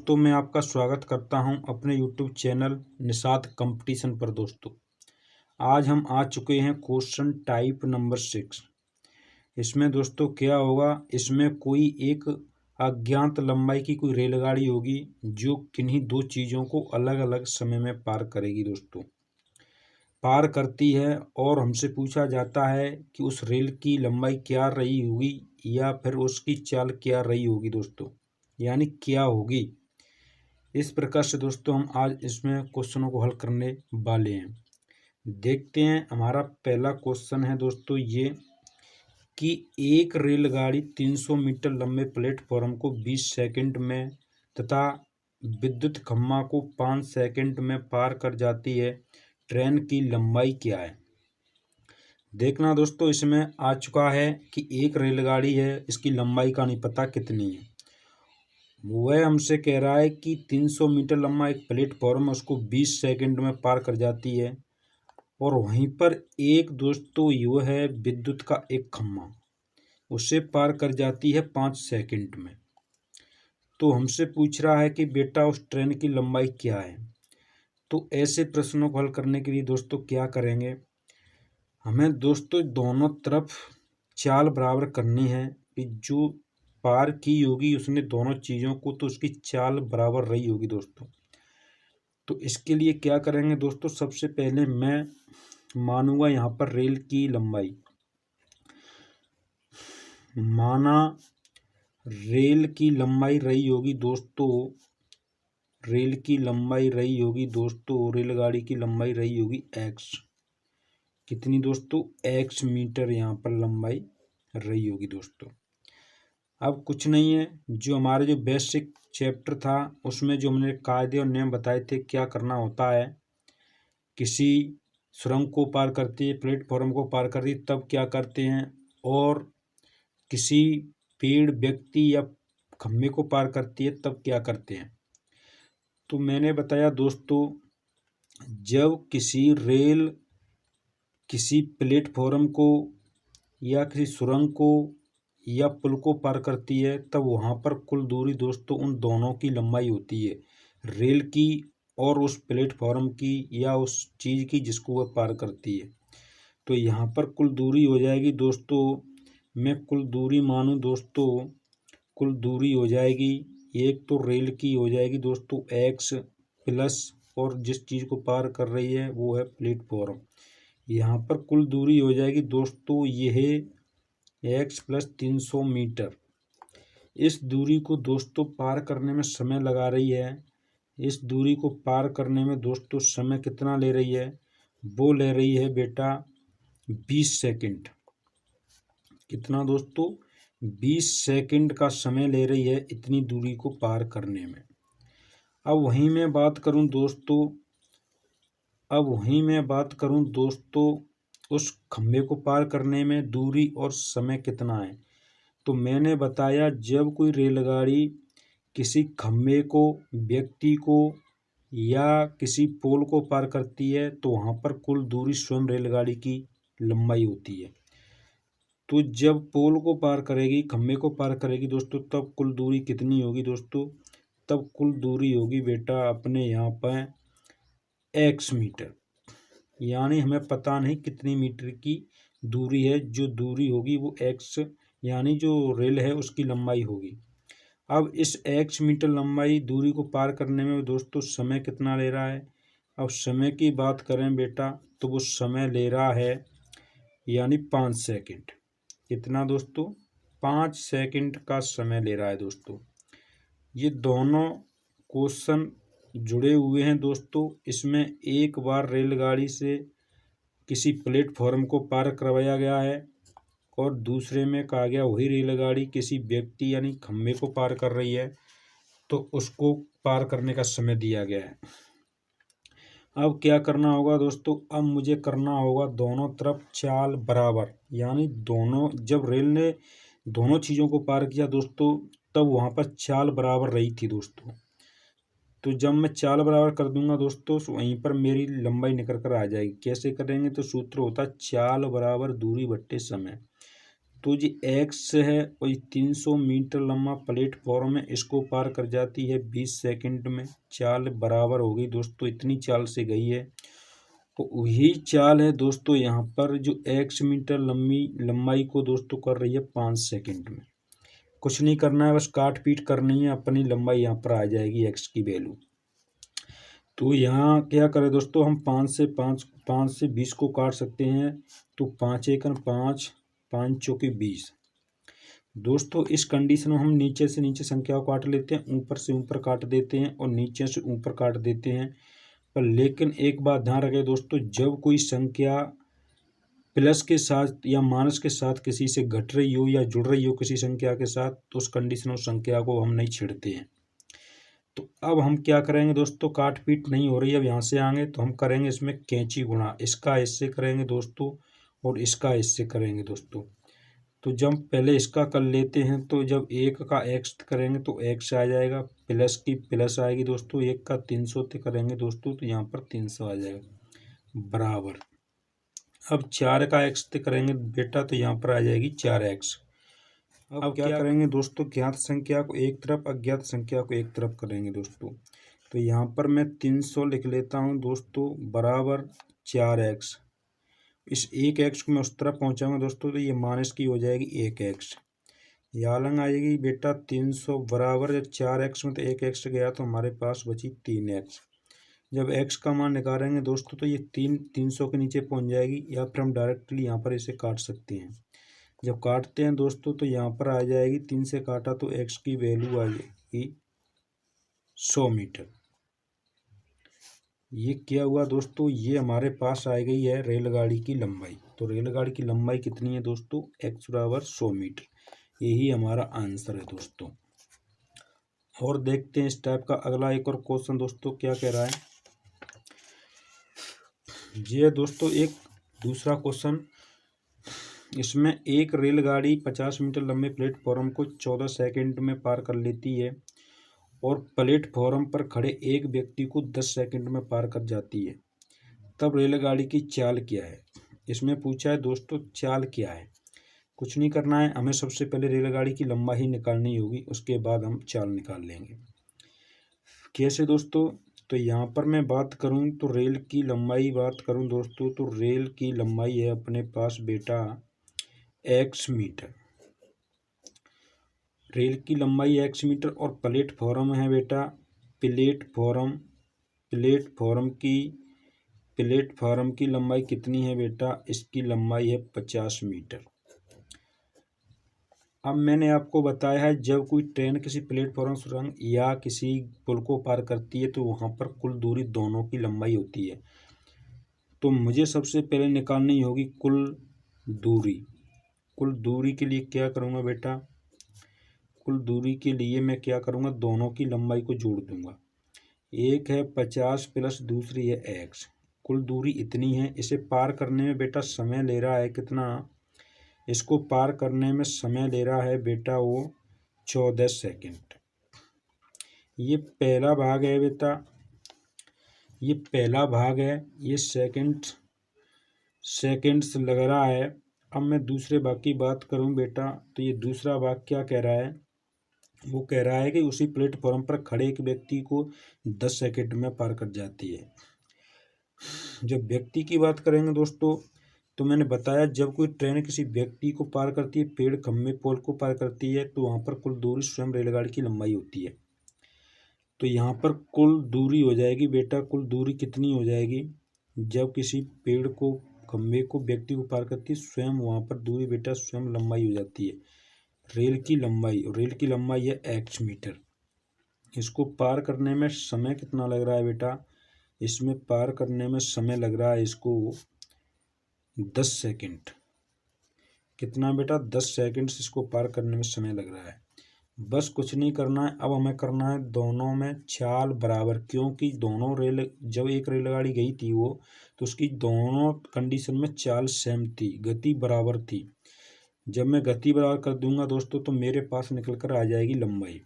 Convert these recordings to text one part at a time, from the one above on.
दोस्तों, मैं आपका स्वागत करता हूं अपने यूट्यूब चैनल निषाद कंपटीशन पर। दोस्तों, आज हम आ चुके हैं क्वेश्चन टाइप नंबर 6। इसमें दोस्तों क्या होगा, इसमें कोई एक अज्ञात लंबाई की कोई रेलगाड़ी होगी जो किन्हीं दो चीज़ों को अलग अलग समय में पार करेगी। दोस्तों, पार करती है और हमसे पूछा जाता है कि उस रेल की लंबाई क्या रही होगी या फिर उसकी चाल क्या रही होगी। दोस्तों, यानी क्या होगी। इस प्रकार से दोस्तों हम आज इसमें क्वेश्चनों को हल करने वाले हैं। देखते हैं, हमारा पहला क्वेश्चन है दोस्तों ये कि एक रेलगाड़ी 300 मीटर लंबे प्लेटफॉर्म को 20 सेकंड में तथा विद्युत खम्मा को 5 सेकंड में पार कर जाती है। ट्रेन की लंबाई क्या है। देखना दोस्तों, इसमें आ चुका है कि एक रेलगाड़ी है, इसकी लंबाई का नहीं पता कितनी है। वह हमसे कह रहा है कि 300 मीटर लंबा एक प्लेटफॉर्म है, उसको 20 सेकंड में पार कर जाती है। और वहीं पर एक दोस्तों यह है विद्युत का एक खम्मा, उसे पार कर जाती है 5 सेकंड में। तो हमसे पूछ रहा है कि बेटा उस ट्रेन की लंबाई क्या है। तो ऐसे प्रश्नों को हल करने के लिए दोस्तों क्या करेंगे, हमें दोस्तों दोनों तरफ चाल बराबर करनी है कि जो पार की होगी उसने दोनों चीज़ों को, तो उसकी चाल बराबर रही होगी। दोस्तों, तो इसके लिए क्या करेंगे दोस्तों, सबसे पहले मैं मानूंगा यहाँ पर रेल की लंबाई। माना रेल की लंबाई रही होगी दोस्तों, रेल की लंबाई रही होगी दोस्तों, रेलगाड़ी की लंबाई रही होगी x। कितनी दोस्तों, x मीटर यहाँ पर लंबाई रही होगी। दोस्तों, अब कुछ नहीं है, जो हमारे जो बेसिक चैप्टर था उसमें जो हमने कायदे और नियम बताए थे, क्या करना होता है। किसी सुरंग को पार करती है, प्लेटफॉर्म को पार करती है, तब क्या करते हैं। और किसी पेड़, व्यक्ति या खम्भे को पार करती है, तब क्या करते हैं। तो मैंने बताया दोस्तों, जब किसी रेल किसी प्लेटफॉर्म को या किसी सुरंग को या पुल को पार करती है, तब वहाँ पर कुल दूरी दोस्तों उन दोनों की लंबाई होती है, रेल की और उस प्लेटफॉर्म की या उस चीज़ की जिसको वह पार करती है। तो यहाँ पर कुल दूरी हो जाएगी दोस्तों, मैं कुल दूरी मानूँ दोस्तों, कुल दूरी हो जाएगी, एक तो रेल की हो जाएगी दोस्तों x प्लस, और जिस चीज़ को पार कर रही है वो है प्लेटफॉर्म। यहाँ पर कुल दूरी हो जाएगी दोस्तों यह x प्लस 300 मीटर। इस दूरी को दोस्तों पार करने में समय लगा रही है, इस दूरी को पार करने में दोस्तों समय कितना ले रही है, वो ले रही है बेटा 20 सेकंड। कितना दोस्तों, 20 सेकंड का समय ले रही है इतनी दूरी को पार करने में। अब वहीं मैं बात करूं दोस्तों, उस खंभे को पार करने में दूरी और समय कितना है। तो मैंने बताया, जब कोई रेलगाड़ी किसी खंभे को, व्यक्ति को या किसी पोल को पार करती है, तो वहाँ पर कुल दूरी स्वयं रेलगाड़ी की लंबाई होती है। तो जब पोल को पार करेगी, खंभे को पार करेगी दोस्तों, तब कुल दूरी कितनी होगी दोस्तों, तब कुल दूरी होगी बेटा अपने यहाँ पर x मीटर। यानी हमें पता नहीं कितनी मीटर की दूरी है, जो दूरी होगी वो x, यानी जो रेल है उसकी लंबाई होगी। अब इस x मीटर लंबाई दूरी को पार करने में दोस्तों समय कितना ले रहा है। अब समय की बात करें बेटा, तो वो समय ले रहा है यानी 5 सेकंड। कितना दोस्तों, 5 सेकंड का समय ले रहा है। दोस्तों, ये दोनों क्वेश्चन जुड़े हुए हैं दोस्तों। इसमें एक बार रेलगाड़ी से किसी प्लेटफॉर्म को पार करवाया गया है और दूसरे में कहा गया वही रेलगाड़ी किसी व्यक्ति यानी खंभे को पार कर रही है, तो उसको पार करने का समय दिया गया है। अब क्या करना होगा दोस्तों, अब मुझे करना होगा दोनों तरफ चाल बराबर, यानी दोनों, जब रेल ने दोनों चीज़ों को पार किया दोस्तों, तब वहाँ पर चाल बराबर रही थी दोस्तों। तो जब मैं चाल बराबर कर दूंगा दोस्तों, वहीं पर मेरी लंबाई निकल कर आ जाएगी। कैसे करेंगे, तो सूत्र होता है चाल बराबर दूरी बट्टे समय। तो जी एक्स है और ये 300 मीटर लंबा प्लेटफॉर्म है, इसको पार कर जाती है 20 सेकंड में। चाल बराबर हो गई दोस्तों, इतनी चाल से गई है। तो वही चाल है दोस्तों यहाँ पर, जो एक्स मीटर लंबाई को दोस्तों कर रही है 5 सेकंड में। कुछ नहीं करना है, बस काट पीट करनी है, अपनी लंबाई यहाँ पर आ जाएगी एक्स की वैल्यू। तो यहाँ क्या करें दोस्तों, हम 5 से 20 को काट सकते हैं। तो 5 एकन 5, 5 चौके 20। दोस्तों इस कंडीशन में हम नीचे से नीचे संख्या को काट लेते हैं, ऊपर से ऊपर काट देते हैं और नीचे से ऊपर काट देते हैं। पर लेकिन एक बात ध्यान रखें दोस्तों, जब कोई संख्या प्लस के साथ या माइनस के साथ किसी से घट रही हो या जुड़ रही हो किसी संख्या के साथ, तो उस कंडीशन उस संख्या को हम नहीं छेड़ते हैं। तो अब हम क्या करेंगे दोस्तों, काट पीट नहीं हो रही है, अब यहाँ से आएंगे तो हम करेंगे इसमें कैंची गुणा। इसका इससे करेंगे दोस्तों और इसका इससे करेंगे दोस्तों। तो जब पहले इसका कर लेते हैं, तो जब एक का एक्स करेंगे तो एक्स आ जाएगा, प्लस की प्लस आएगी दोस्तों, एक का 300 करेंगे दोस्तों तो यहाँ पर 300 आ जाएगा बराबर। अब 4 का एक्स करेंगे बेटा तो यहाँ पर आ जाएगी 4x। अब क्या करेंगे दोस्तों, ज्ञात संख्या को एक तरफ, अज्ञात संख्या को एक तरफ करेंगे दोस्तों। तो यहाँ पर मैं 300 लिख लेता हूँ दोस्तों बराबर 4x। इस 1x को मैं उस तरफ पहुँचाऊँगा दोस्तों, तो ये माइनस की हो जाएगी 1x। यहाँ लंग आ जाएगी बेटा 300 बराबर, जब 4x में तो 1x गया तो हमारे पास बची 3x। जब x का मान निकालेंगे दोस्तों तो ये 300 के नीचे पहुँच जाएगी, या फिर हम डायरेक्टली यहाँ पर इसे काट सकते हैं। जब काटते हैं दोस्तों तो यहाँ पर आ जाएगी, 3 से काटा तो x की वैल्यू आ जाएगी 100 मीटर। ये क्या हुआ दोस्तों, ये हमारे पास आ गई है रेलगाड़ी की लंबाई। तो रेलगाड़ी की लंबाई कितनी है दोस्तों, x बराबर 100 मीटर। यही हमारा आंसर है दोस्तों। और देखते हैं इस टाइप का अगला एक और क्वेश्चन दोस्तों क्या कह रहा है। ये दोस्तों एक दूसरा क्वेश्चन, इसमें एक रेलगाड़ी 50 मीटर लंबे प्लेटफॉर्म को 14 सेकंड में पार कर लेती है और प्लेटफॉर्म पर खड़े एक व्यक्ति को 10 सेकंड में पार कर जाती है। तब रेलगाड़ी की चाल क्या है। इसमें पूछा है दोस्तों चाल क्या है। कुछ नहीं करना है, हमें सबसे पहले रेलगाड़ी की लंबाई ही निकालनी होगी, उसके बाद हम चाल निकाल लेंगे। कैसे दोस्तों, तो यहाँ पर मैं बात करूँ तो रेल की लंबाई बात करूँ दोस्तों, तो रेल की लंबाई है अपने पास बेटा x मीटर। रेल की लंबाई x मीटर और प्लेटफॉर्म है बेटा, प्लेटफॉर्म की लंबाई कितनी है बेटा, इसकी लंबाई है 50 मीटर। अब मैंने आपको बताया है जब कोई ट्रेन किसी प्लेटफॉर्म सुरंग या किसी पुल को पार करती है तो वहाँ पर कुल दूरी दोनों की लंबाई होती है। तो मुझे सबसे पहले निकालनी होगी कुल दूरी। कुल दूरी के लिए क्या करूँगा बेटा, कुल दूरी के लिए मैं क्या करूँगा, दोनों की लंबाई को जोड़ दूँगा। एक है 50 प्लस दूसरी है x। कुल दूरी इतनी है। इसे पार करने में बेटा समय ले रहा है कितना, इसको पार करने में समय ले रहा है बेटा वो 14 सेकंड। ये पहला भाग है बेटा, ये पहला भाग है, ये सेकंड्स लग रहा है। अब मैं दूसरे भाग की बात करूं बेटा, तो ये दूसरा भाग क्या कह रहा है, वो कह रहा है कि उसी प्लेटफॉर्म पर खड़े एक व्यक्ति को 10 सेकंड में पार कर जाती है। जब व्यक्ति की बात करेंगे दोस्तों, तो मैंने बताया जब कोई ट्रेन किसी व्यक्ति को पार करती है, पेड़ खंभे पोल को पार करती है, तो वहाँ पर कुल दूरी स्वयं रेलगाड़ी की लंबाई होती है। तो यहाँ पर कुल दूरी हो जाएगी बेटा, कुल दूरी कितनी हो जाएगी, जब किसी पेड़ को खंभे को व्यक्ति को पार करती है स्वयं, वहाँ पर दूरी बेटा स्वयं लंबाई हो जाती है रेल की लंबाई। और रेल की लंबाई है x मीटर। इसको पार करने में समय कितना लग रहा है बेटा, इसमें पार करने में समय लग रहा है इसको 10 सेकंड। कितना बेटा, 10 सेकंड से इसको पार करने में समय लग रहा है। बस कुछ नहीं करना है, अब हमें करना है दोनों में चाल बराबर, क्योंकि दोनों जब एक रेलगाड़ी गई थी वो, तो उसकी दोनों कंडीशन में चाल सेम थी, गति बराबर थी। जब मैं गति बराबर कर दूंगा दोस्तों तो मेरे पास निकल कर आ जाएगी लंबाई।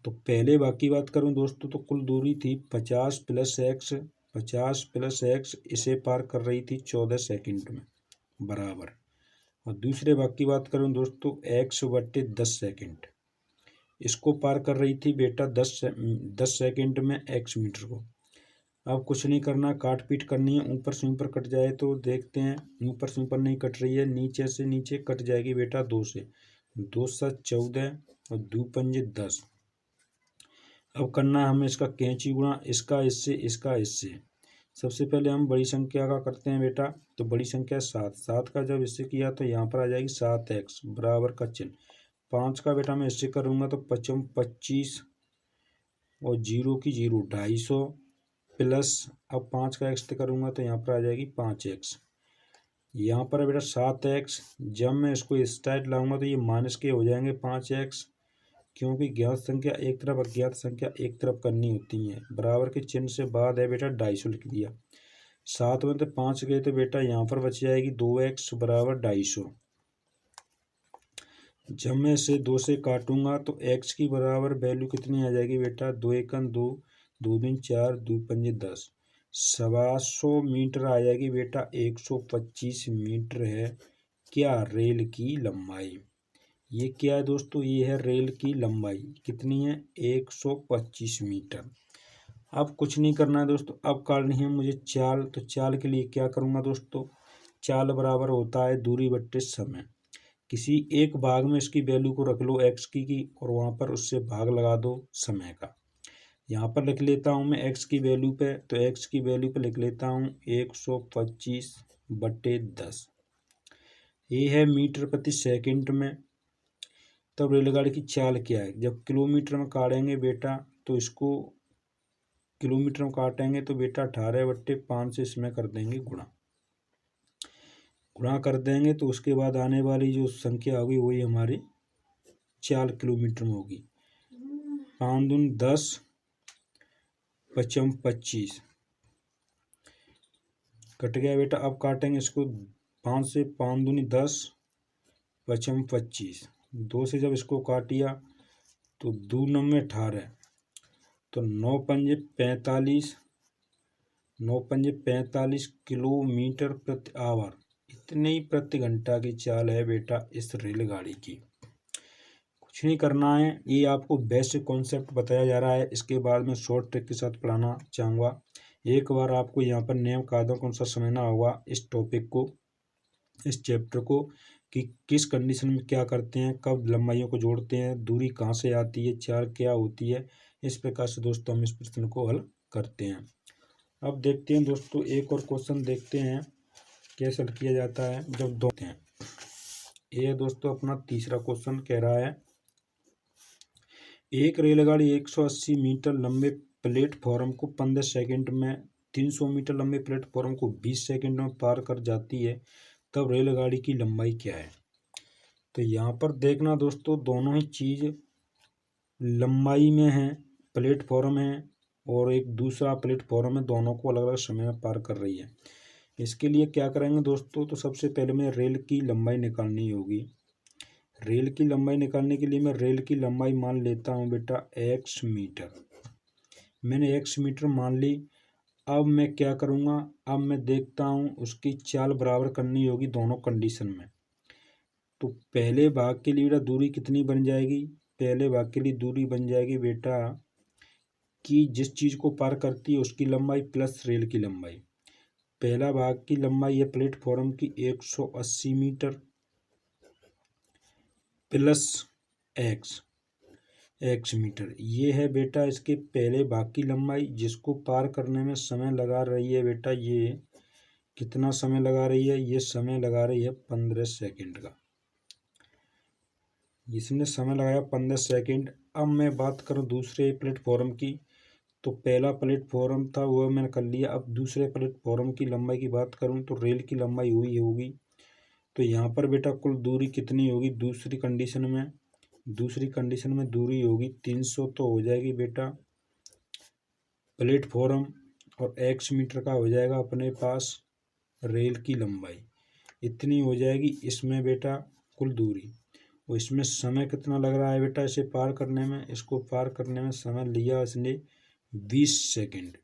तो पहले बाकी बात करूं दोस्तों, तो कुल दूरी थी 50 प्लस एक्स, इसे पार कर रही थी 14 सेकंड में बराबर। और दूसरे भाग की बात करूँ दोस्तों, x/10 सेकेंड इसको पार कर रही थी बेटा 10 सेकेंड में x मीटर को। अब कुछ नहीं करना, काट पीट करनी है। ऊपर से ऊपर कट जाए तो देखते हैं, ऊपर से ऊपर नहीं कट रही है, नीचे से नीचे कट जाएगी बेटा 2 से। 2 7 14 और 2 पंजे 10। अब करना है हमें इसका कैंची गुणा, इसका इससे, इसका इससे। सबसे पहले हम बड़ी संख्या का करते हैं बेटा, तो बड़ी संख्या 7। 7 का जब इससे किया तो यहाँ पर आ जाएगी 7x बराबर का चिन्ह। 5 का बेटा मैं इससे करूँगा तो 5 25 और 0 की 0 250 प्लस, अब 5 का x करूँगा तो यहाँ पर आ जाएगी 5x। यहाँ पर बेटा 7x, जब मैं इसको इस साइड लाऊंगा तो ये माइनस के हो जाएंगे 5x, क्योंकि ज्ञात संख्या एक तरफ अज्ञात संख्या एक तरफ करनी होती है। बराबर के चिन्ह से बाद है बेटा 250 लिख दिया। 7 में तो 5 गए तो बेटा यहाँ पर बच जाएगी 2x बराबर 250। जब मैं इसे 2 से काटूंगा तो x की बराबर वैल्यू कितनी आ जाएगी बेटा, 2 एकन 2, 2 दूनी 4, 2 पंजे 10, 125 मीटर आ जाएगी बेटा। 125 मीटर है क्या रेल की लंबाई। ये क्या है दोस्तों, ये है रेल की लंबाई। कितनी है, 125 मीटर। अब कुछ नहीं करना है दोस्तों, अब करनी है मुझे चाल। तो चाल के लिए क्या करूँगा दोस्तों, चाल बराबर होता है दूरी बट्टे समय। किसी एक भाग में इसकी वैल्यू को रख लो x की और वहाँ पर उससे भाग लगा दो समय का। यहाँ पर लिख लेता हूँ मैं x की वैल्यू पे, तो x की वैल्यू पे लिख लेता हूँ 125/10। ये है मीटर प्रति सेकंड में। तब रेलगाड़ी की चाल क्या है, जब किलोमीटर में काटेंगे बेटा तो इसको किलोमीटर में काटेंगे तो बेटा 18/5 से इसमें कर देंगे गुणा। गुणा कर देंगे तो उसके बाद आने वाली जो संख्या होगी वही हमारी चाल किलोमीटर में होगी। 5 दूनी 10, 5 25 कट गया बेटा। अब काटेंगे इसको 5 से, 5 दूनी 10, 5 25। 2 से जब इसको काटिया तो 2 9 18, तो 9 पंजे 45, 9 पंजे 45 किलोमीटर प्रति आवर। इतने ही प्रति घंटा की चाल है बेटा इस रेलगाड़ी की। कुछ नहीं करना है, ये आपको बेसिक कॉन्सेप्ट बताया जा रहा है। इसके बाद में शॉर्ट ट्रिक के साथ पढ़ाना चाहूँगा। एक बार आपको यहाँ पर नियम कायदों के अनुसार समझना होगा इस टॉपिक को, इस चैप्टर को, कि किस कंडीशन में क्या करते हैं, कब लंबाइयों को जोड़ते हैं, दूरी कहाँ से आती है, चाल क्या होती है। इस प्रकार से दोस्तों हम इस प्रश्न को हल करते हैं। अब देखते हैं दोस्तों, एक और क्वेश्चन देखते हैं कैसे हल किया जाता है जब दो हैं। ये दोस्तों अपना तीसरा क्वेश्चन कह रहा है, एक रेलगाड़ी 180 मीटर लंबे प्लेटफॉर्म को 15 सेकंड में, 300 मीटर लंबे प्लेटफॉर्म को 20 सेकंड में पार कर जाती है, तब रेलगाड़ी की लंबाई क्या है। तो यहाँ पर देखना दोस्तों, दोनों ही चीज़ लंबाई में है, प्लेटफॉर्म है और एक दूसरा प्लेटफॉर्म है, दोनों को अलग अलग समय में पार कर रही है। इसके लिए क्या करेंगे दोस्तों, तो सबसे पहले मैं रेल की लंबाई निकालनी होगी। रेल की लंबाई निकालने के लिए मैं रेल की लंबाई मान लेता हूँ बेटा x मीटर। मैंने x मीटर मान ली। अब मैं क्या करूँगा, अब मैं देखता हूँ उसकी चाल बराबर करनी होगी दोनों कंडीशन में। तो पहले भाग के लिए बेटा दूरी कितनी बन जाएगी, पहले भाग के लिए दूरी बन जाएगी बेटा कि जिस चीज़ को पार करती है उसकी लंबाई प्लस रेल की लंबाई। पहला भाग की लंबाई है प्लेटफॉर्म की 180 मीटर प्लस x मीटर। ये है बेटा इसके पहले भाग की लंबाई, जिसको पार करने में समय लगा रही है बेटा, ये कितना समय लगा रही है, ये समय लगा रही है 15 सेकंड का। इसने समय लगाया 15 सेकंड। अब मैं बात करूं दूसरे प्लेटफॉर्म की, तो पहला प्लेटफॉर्म था वह मैंने कर लिया। अब दूसरे प्लेटफॉर्म की लंबाई की बात करूं तो रेल की लंबाई हुई होगी। तो यहाँ पर बेटा कुल दूरी कितनी होगी, दूसरी कंडीशन में दूरी होगी 300, तो हो जाएगी बेटा प्लेटफॉर्म, और x मीटर का हो जाएगा अपने पास रेल की लंबाई। इतनी हो जाएगी इसमें बेटा कुल दूरी। और इसमें समय कितना लग रहा है बेटा इसे पार करने में, इसको पार करने में समय लिया इसने 20 सेकंड।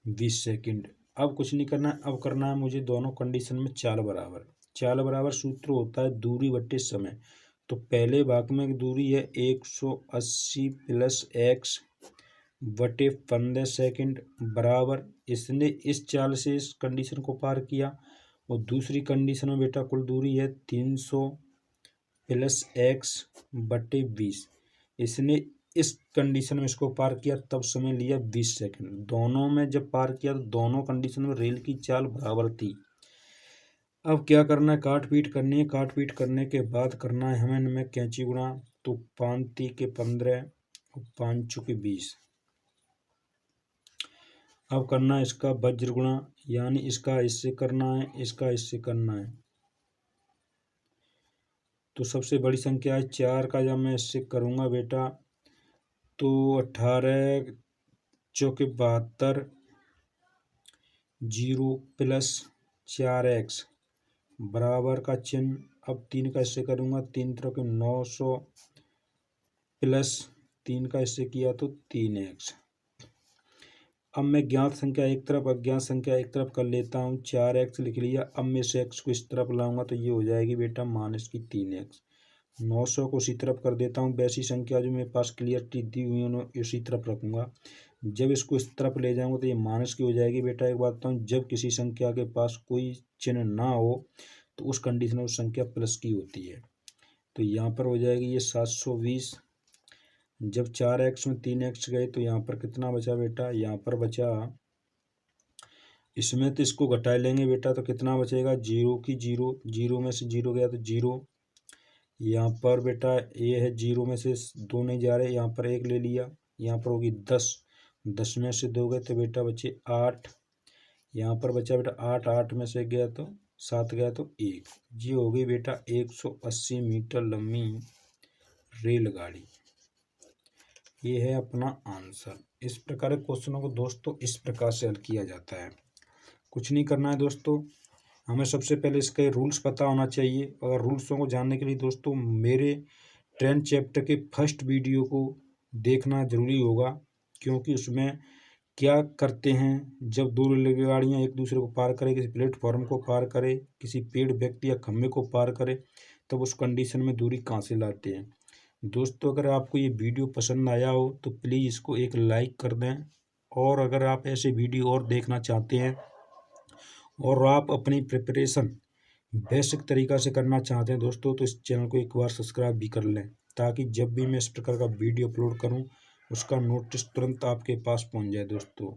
20 सेकंड। अब कुछ नहीं करना है, अब करना है मुझे दोनों कंडीशन में चाल बराबर। चाल बराबर सूत्र होता है दूरी बटे समय। तो पहले भाग में दूरी है 180 प्लस एक्स बटे 15 सेकेंड बराबर, इसने इस चाल से इस कंडीशन को पार किया। और दूसरी कंडीशन में बेटा कुल दूरी है 300 प्लस एक्स बटे 20, इसने इस कंडीशन में इसको पार किया, तब समय लिया 20 सेकेंड। दोनों में जब पार किया तो दोनों कंडीशन में रेल की चाल बराबर थी। अब क्या करना है, काट पीट करनी है। काट पीट करने के बाद करना है हमें इनमें कैंची गुणा। तो 5 के 15 और 5 चौके 20। अब करना है इसका वज्र गुणा, यानी इसका इससे करना है, इसका इससे करना है। तो सबसे बड़ी संख्या है 4 का, जब मैं इससे करूँगा बेटा तो 18 चौके 72 0 प्लस 4x बराबर का चिन्ह। अब 3 का इससे करूँगा, 3 तरह के 900 प्लस 3 का इससे किया तो 3x। अब मैं ज्ञात संख्या एक तरफ अज्ञात संख्या एक तरफ कर लेता हूँ। 4x लिख लिया। अब मैं इस x को इस तरफ लाऊंगा तो ये हो जाएगी बेटा माइनस की 3x। 900 को उसी तरफ कर देता हूँ। वैसी संख्या जो मेरे पास क्लियरिटी दी हुई है उसी तरफ रखूँगा। जब इसको इस तरफ ले जाऊँगा तो ये माइनस की हो जाएगी। बेटा एक बात बताऊँ, जब किसी संख्या के पास कोई चिन्ह ना हो तो उस कंडीशन में उस संख्या प्लस की होती है। तो यहाँ पर हो जाएगी ये 720। जब 4x में 3x गए तो यहाँ पर कितना बचा बेटा, यहाँ पर बचा, इसमें तो इसको घटा लेंगे बेटा तो कितना बचेगा, 0 की 0, 0 में से 0 गया तो 0। यहाँ पर बेटा ये है 0 में से 2 नहीं जा रहे, यहाँ पर 1 ले लिया। यहाँ पर होगी 10, 10 में से 2 गए तो बेटा बचे 8। यहाँ पर बचा बेटा 8, 8 में से गया तो 7 गया तो 1। ये हो गई बेटा 180 मीटर लंबी रेलगाड़ी। ये है अपना आंसर। इस प्रकार के क्वेश्चनों को दोस्तों इस प्रकार से हल किया जाता है। कुछ नहीं करना है दोस्तों, हमें सबसे पहले इसके रूल्स पता होना चाहिए। और रूल्सों को जानने के लिए दोस्तों मेरे 10 चैप्टर के फर्स्ट वीडियो को देखना जरूरी होगा, क्योंकि उसमें क्या करते हैं जब दो रेलगाड़ियाँ एक दूसरे को पार करें, किसी प्लेटफॉर्म को पार करें, किसी पेड़ व्यक्ति या खम्भे को पार करें, तब उस कंडीशन में दूरी कहाँ से लाते हैं। दोस्तों अगर आपको ये वीडियो पसंद आया हो तो प्लीज़ इसको एक लाइक कर दें। और अगर आप ऐसे वीडियो और देखना चाहते हैं और आप अपनी प्रिपरेशन बेसिक तरीक़ा से करना चाहते हैं दोस्तों, तो इस चैनल को एक बार सब्सक्राइब भी कर लें, ताकि जब भी मैं इस प्रकार का वीडियो अपलोड करूं उसका नोटिस तुरंत आपके पास पहुंच जाए दोस्तों।